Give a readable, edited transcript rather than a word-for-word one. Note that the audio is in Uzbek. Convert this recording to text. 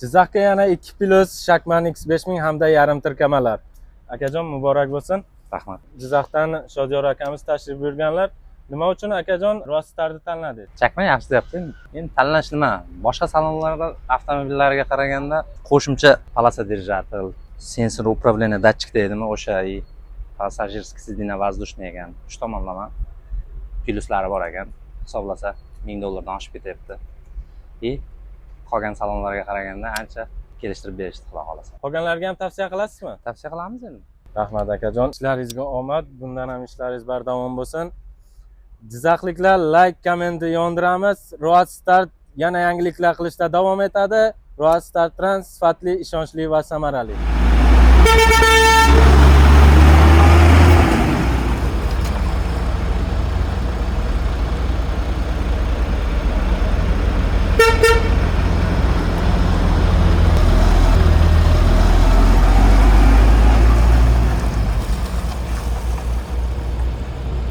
Jizzaxga yana 2 Plus Shakman X5000 hamda yarim tirkamalar. Akajon muborak bo'lsin. Rahmat. Jizzaxdan Shodiyor akamiz tashrif buyurganlar. Nima uchun akajon Roadstar'ni tanladingiz? Chakmay yaxshi deyapti. Endi tanlash nima? Boshqa salonlarda avtomobillarga qaraganda qo'shimcha полоса движатель, sensor управления datchik deydimi, o'sha passajirskiy sidina воздушный ekan. 3 tomonlama plyuslari bor ekan. Hisoblasa $1000 oshib ketyapti. Qolgan salonlarga qaraganda ancha kelishtirib berishdi, xudo xolasa. Qolganlarga ham tavsiya qilasizmi? Tavsiya qilamiz endi. Rahmat akajon. Ishlaringizga omad, bundan ham ishlaringiz bardavom bo'lsin. Jizzaxliklar like, kommentni yondiramiz. Roadstar yana yangiliklar qilishda davom etadi. Roadstar Trans sifatli, ishonchli va samarali.